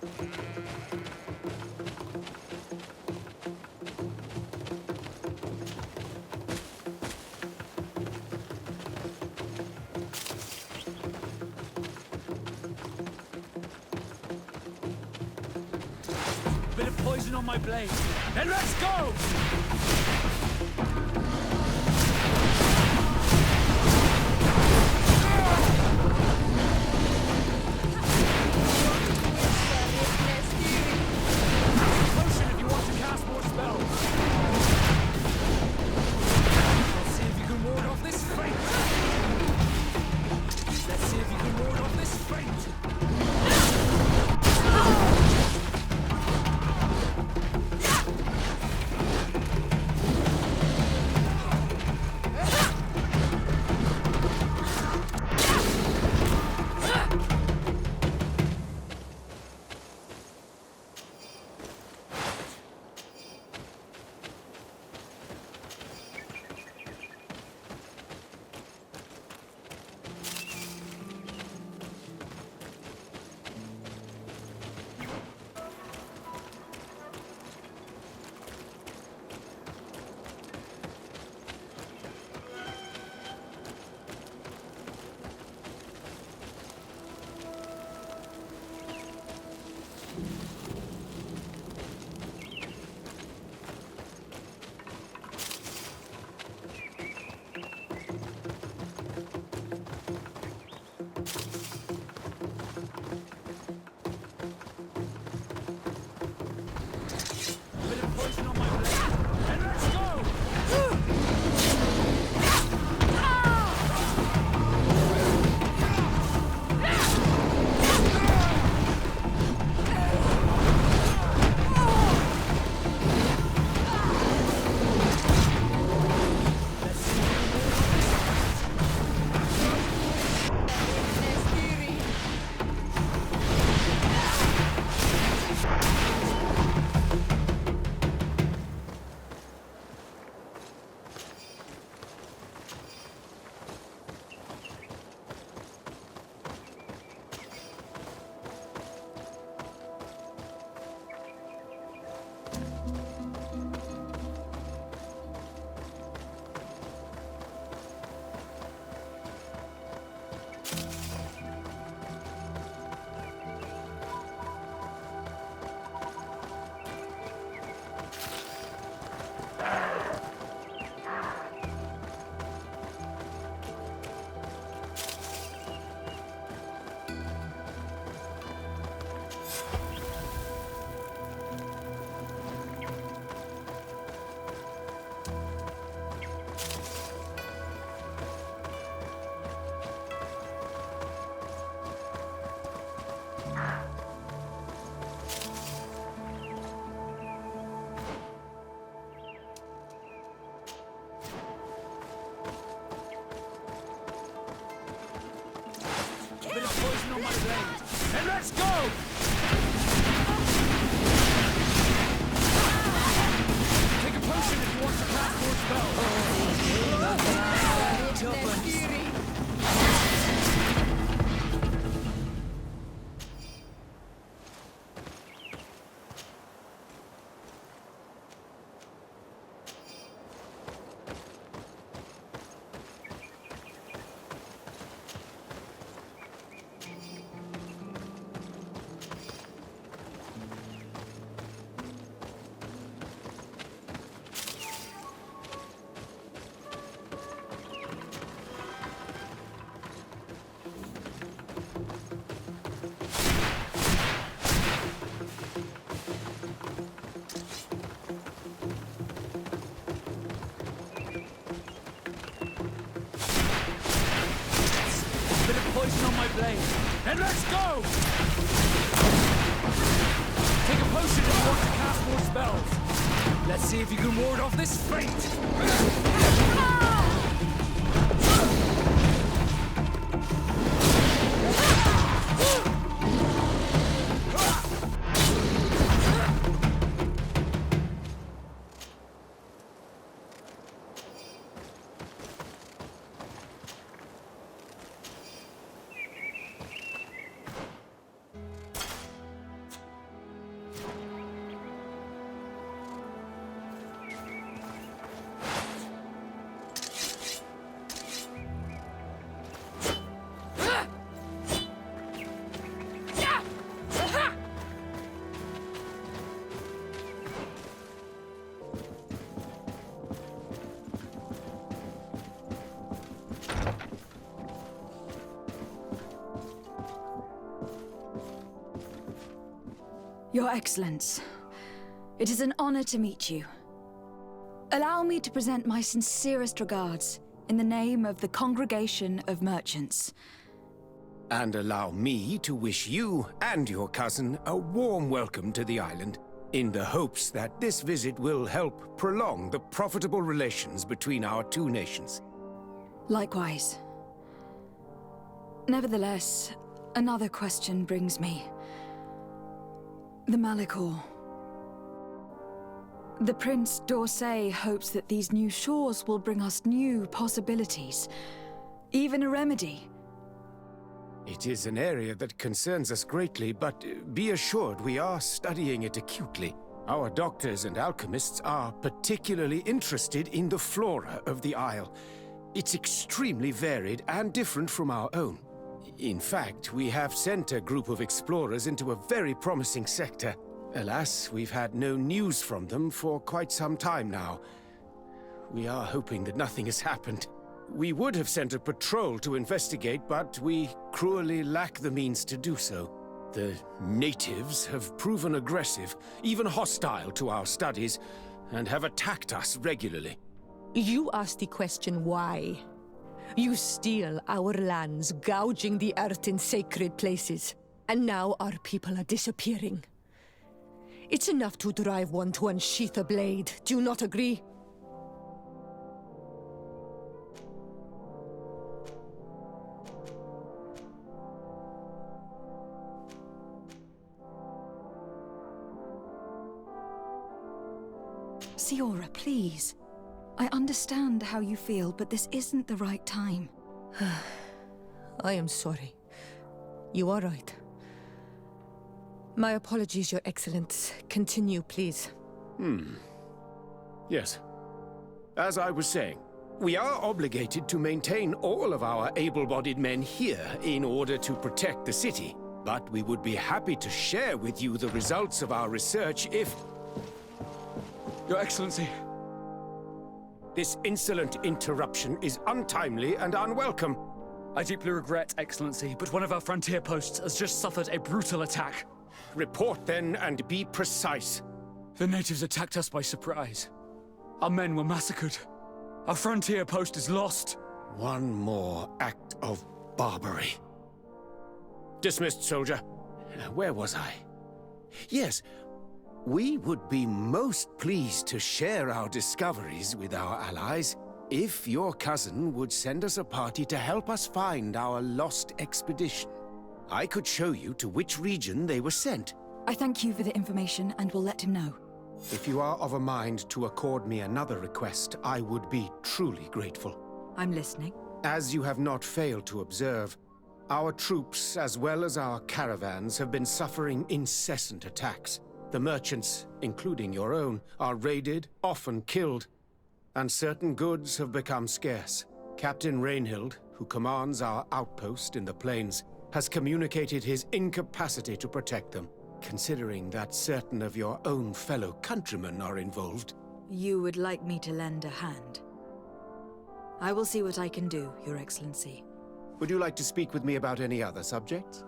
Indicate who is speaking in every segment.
Speaker 1: Bit of poison on my blade. Then let's go! Potion if you want to cast more spells. Let's see if you can ward off this fate. Let's see if you can ward off this fate. And let's go! Take a potion if you want to cast more spells. Poison on my blade. And let's go! Take a potion if you want to cast more spells. Let's see if you can ward off this fate.
Speaker 2: Your Excellence, it is an honor to meet you. Allow me to present my sincerest regards in the name of the Congregation of Merchants.
Speaker 3: And allow me to wish you and your cousin a warm welcome to the island, in the hopes that this visit will help prolong the profitable relations between our two nations.
Speaker 2: Likewise. Nevertheless, another question brings me. The Malachor. The Prince d'Orsay hopes that these new shores will bring us new possibilities, even a remedy.
Speaker 3: It is an area that concerns us greatly, but be assured we are studying it acutely. Our doctors and alchemists are particularly interested in the flora of the Isle. It's extremely varied and different from our own. In fact, we have sent a group of explorers into a very promising sector. Alas, we've had no news from them for quite some time now. We are hoping that nothing has happened. We would have sent a patrol to investigate, but we cruelly lack the means to do so. The natives have proven aggressive, even hostile to our studies, and have attacked us regularly.
Speaker 4: You asked the question why. You steal our lands, gouging the earth in sacred places. And now our people are disappearing. It's enough to drive one to unsheath a blade. Do you not agree?
Speaker 2: Siora, please. I understand how you feel, but this isn't the right time.
Speaker 4: I am sorry. You are right. My apologies, Your Excellence. Continue, please.
Speaker 3: Yes. As I was saying, we are obligated to maintain all of our able-bodied men here in order to protect the city. But we would be happy to share with you the results of our research if...
Speaker 1: Your Excellency.
Speaker 3: This insolent interruption is untimely and unwelcome.
Speaker 1: I deeply regret, Excellency, but one of our frontier posts has just suffered a brutal attack.
Speaker 3: Report then and be precise.
Speaker 1: The natives attacked us by surprise. Our men were massacred. Our frontier post is lost.
Speaker 3: One more act of barbarity. Dismissed, soldier. Where was I? Yes. We would be most pleased to share our discoveries with our allies if your cousin would send us a party to help us find our lost expedition. I could show you to which region they were sent.
Speaker 2: I thank you for the information and will let him know.
Speaker 3: If you are of a mind to accord me another request, I would be truly grateful.
Speaker 2: I'm listening.
Speaker 3: As you have not failed to observe, our troops, as well as our caravans, have been suffering incessant attacks. The merchants, including your own, are raided, often killed, and certain goods have become scarce. Captain Rainhild, who commands our outpost in the plains, has communicated his incapacity to protect them. Considering that certain of your own fellow countrymen are involved.
Speaker 2: You would like me to lend a hand? I will see what I can do, Your Excellency.
Speaker 3: Would you like to speak with me about any other subjects?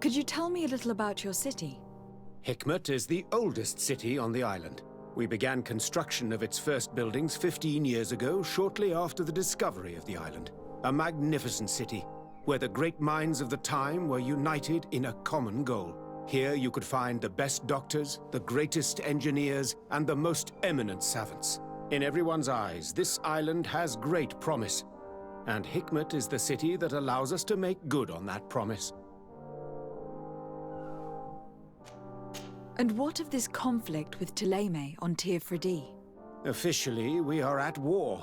Speaker 2: Could you tell me a little about your city?
Speaker 3: Hikmet is the oldest city on the island. We began construction of its first buildings 15 years ago, shortly after the discovery of the island. A magnificent city, where the great minds of the time were united in a common goal. Here you could find the best doctors, the greatest engineers, and the most eminent savants. In everyone's eyes, this island has great promise, and Hikmet is the city that allows us to make good on that promise.
Speaker 2: And what of this conflict with Thélème on Tir Freddy?
Speaker 3: Officially, we are at war,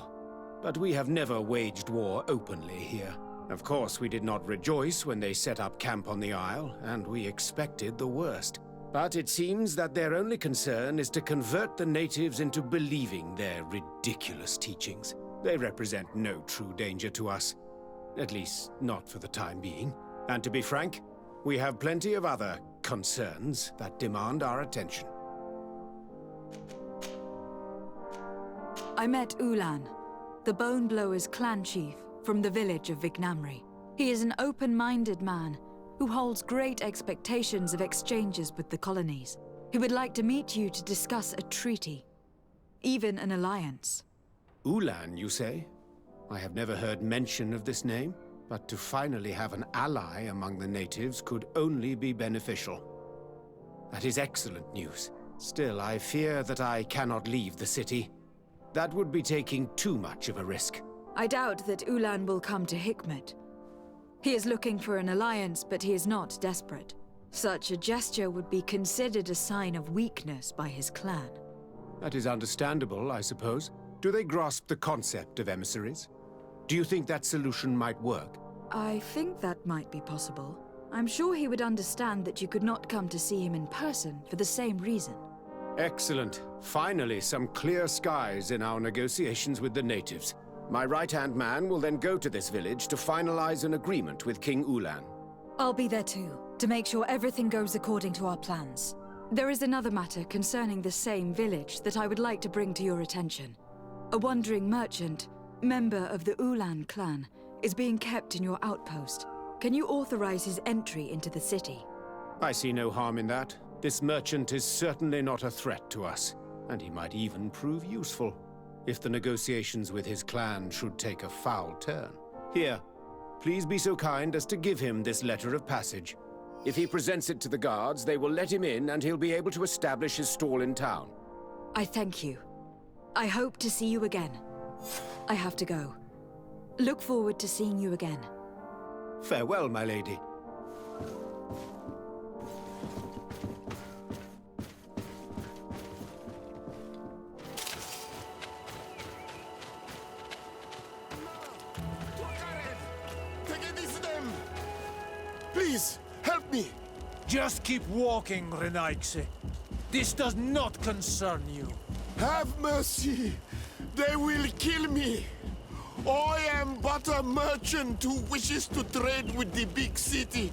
Speaker 3: but we have never waged war openly here. Of course, we did not rejoice when they set up camp on the Isle, and we expected the worst. But it seems that their only concern is to convert the natives into believing their ridiculous teachings. They represent no true danger to us. At least, not for the time being. And to be frank, we have plenty of other concerns that demand our attention.
Speaker 2: I met Ulan, the Bone Blowers clan chief from the village of Vignamri. He is an open-minded man who holds great expectations of exchanges with the colonies. He would like to meet you to discuss a treaty, even an alliance.
Speaker 3: Ulan, you say? I have never heard mention of this name, but to finally have an ally among the natives could only be beneficial. That is excellent news. Still, I fear that I cannot leave the city. That would be taking too much of a risk.
Speaker 2: I doubt that Ulan will come to Hikmet. He is looking for an alliance, but he is not desperate. Such a gesture would be considered a sign of weakness by his clan.
Speaker 3: That is understandable, I suppose. Do they grasp the concept of emissaries? Do you think that solution might work?
Speaker 2: I think that might be possible. I'm sure he would understand that you could not come to see him in person for the same reason.
Speaker 3: Excellent. Finally, some clear skies in our negotiations with the natives. My right-hand man will then go to this village to finalize an agreement with King Ulan.
Speaker 2: I'll be there too, to make sure everything goes according to our plans. There is another matter concerning the same village that I would like to bring to your attention. A wandering merchant, member of the Ulan clan, is being kept in your outpost. Can you authorize his entry into the city?
Speaker 3: I see no harm in that. This merchant is certainly not a threat to us, and he might even prove useful, if the negotiations with his clan should take a foul turn. Here, please be so kind as to give him this letter of passage. If he presents it to the guards, they will let him in and he'll be able to establish his stall in town.
Speaker 2: I thank you. I hope to see you again. I have to go. Look forward to seeing you again.
Speaker 3: Farewell, my lady.
Speaker 5: Please, help me!
Speaker 1: Just keep walking, Renaigse. This does not concern you.
Speaker 5: Have mercy! They will kill me! I am but a merchant who wishes to trade with the big city.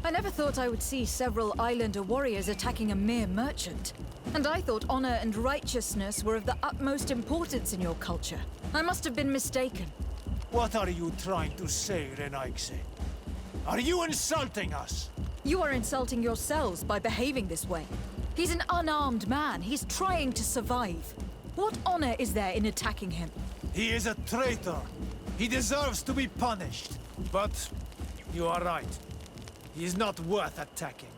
Speaker 2: I never thought I would see several Islander warriors attacking a mere merchant. And I thought honor and righteousness were of the utmost importance in your culture. I must have been mistaken.
Speaker 1: What are you trying to say, Renaigse? Are you insulting us?
Speaker 2: You are insulting yourselves by behaving this way. He's an unarmed man. He's trying to survive. What honor is there in attacking him?
Speaker 1: He is a traitor. He deserves to be punished. But you are right. He is not worth attacking.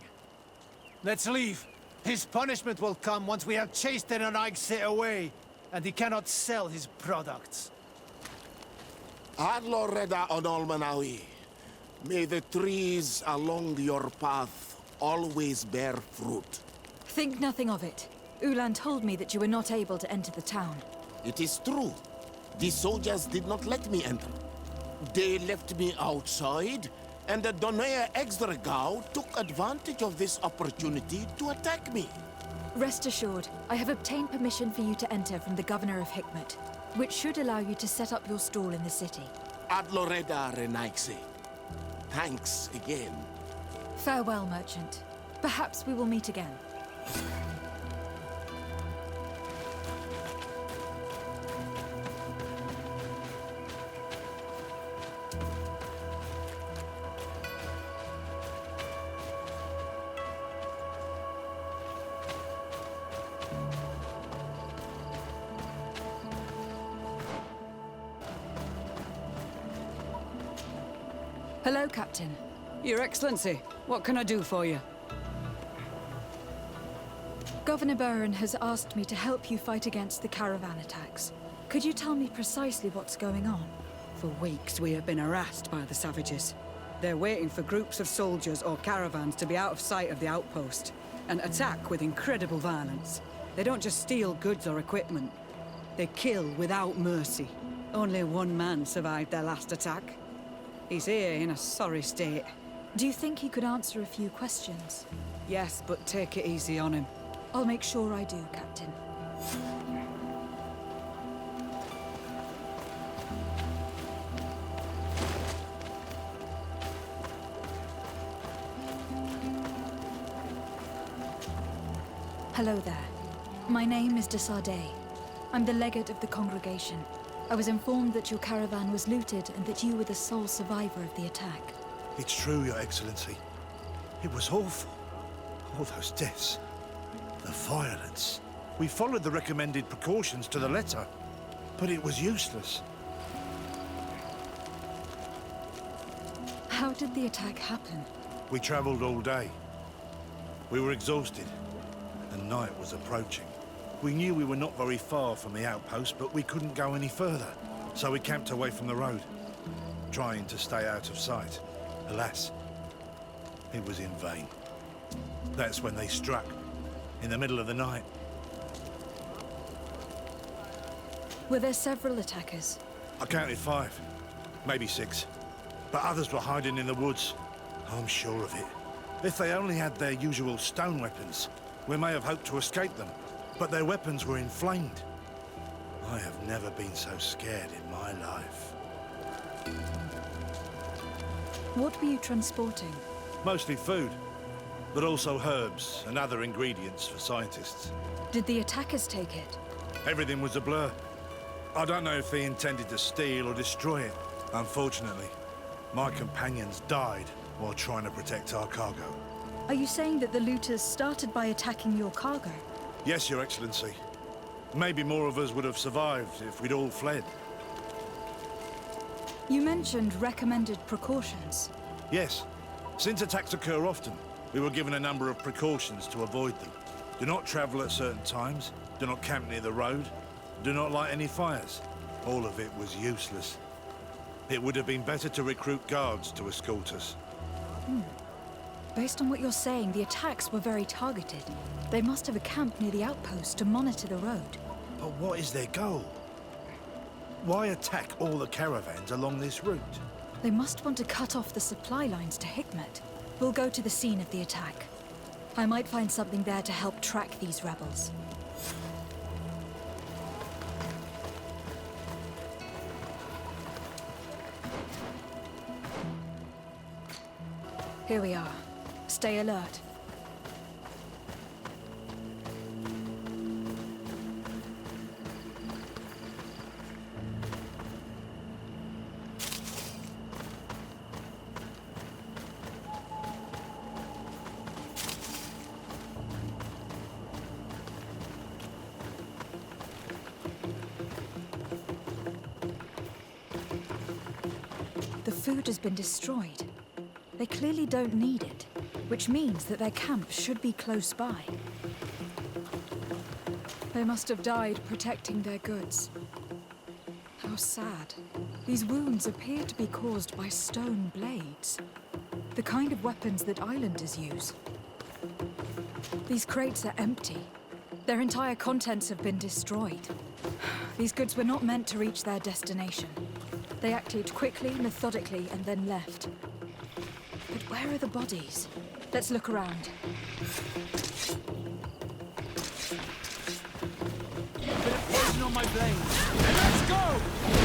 Speaker 1: Let's leave. His punishment will come once we have chased Renaigse away, and he cannot sell his products.
Speaker 5: Adlo Reda Onolmanawi. May the trees along your path always bear fruit.
Speaker 2: Think nothing of it. Ulan told me that you were not able to enter the town.
Speaker 5: It is true. The soldiers did not let me enter. They left me outside, and the Donea Exdragao took advantage of this opportunity to attack me.
Speaker 2: Rest assured, I have obtained permission for you to enter from the governor of Hikmet, which should allow you to set up your stall in the city.
Speaker 5: Adloreda Renaigse. Thanks again.
Speaker 2: Farewell, merchant. Perhaps we will meet again. Hello, Captain.
Speaker 6: Your Excellency, what can I do for you?
Speaker 2: Governor Burhan has asked me to help you fight against the caravan attacks. Could you tell me precisely what's going on?
Speaker 6: For weeks we have been harassed by the savages. They're waiting for groups of soldiers or caravans to be out of sight of the outpost, and attack with incredible violence. They don't just steal goods or equipment. They kill without mercy. Only one man survived their last attack. He's here in a sorry state.
Speaker 2: Do you think he could answer a few questions?
Speaker 6: Yes, but take it easy on him.
Speaker 2: I'll make sure I do, Captain. Hello there. My name is de Sardet. I'm the legate of the congregation. I was informed that your caravan was looted and that you were the sole survivor of the attack.
Speaker 7: It's true, Your Excellency. It was awful. All those deaths. The violence. We followed the recommended precautions to the letter, but it was useless.
Speaker 2: How did the attack happen?
Speaker 7: We traveled all day. We were exhausted, and night was approaching. We knew we were not very far from the outpost, but we couldn't go any further. So we camped away from the road, trying to stay out of sight. Alas, it was in vain. That's when they struck, in the middle of the night.
Speaker 2: Were there several attackers?
Speaker 7: I counted 5, maybe 6. But others were hiding in the woods. I'm sure of it. If they only had their usual stone weapons, we may have hoped to escape them. But their weapons were inflamed. I have never been so scared in my life.
Speaker 2: What were you transporting?
Speaker 7: Mostly food, but also herbs and other ingredients for scientists.
Speaker 2: Did the attackers take it?
Speaker 7: Everything was a blur. I don't know if they intended to steal or destroy it. Unfortunately, my companions died while trying to protect our cargo.
Speaker 2: Are you saying that the looters started by attacking your cargo?
Speaker 7: Yes, Your Excellency. Maybe more of us would have survived if we'd all fled.
Speaker 2: You mentioned recommended precautions.
Speaker 7: Yes. Since attacks occur often, we were given a number of precautions to avoid them. Do not travel at certain times, do not camp near the road, do not light any fires. All of it was useless. It would have been better to recruit guards to escort us.
Speaker 2: Based on what you're saying, the attacks were very targeted. They must have a camp near the outpost to monitor the road.
Speaker 7: But what is their goal? Why attack all the caravans along this route?
Speaker 2: They must want to cut off the supply lines to Hikmet. We'll go to the scene of the attack. I might find something there to help track these rebels. Here we are. Stay alert. The food has been destroyed. They clearly don't need it, which means that their camp should be close by. They must have died protecting their goods. How sad. These wounds appear to be caused by stone blades, the kind of weapons that islanders use. These crates are empty. Their entire contents have been destroyed. These goods were not meant to reach their destination. They acted quickly, methodically, and then left. But where are the bodies? Let's look around.
Speaker 1: Bit of poison on my blade. Let's go!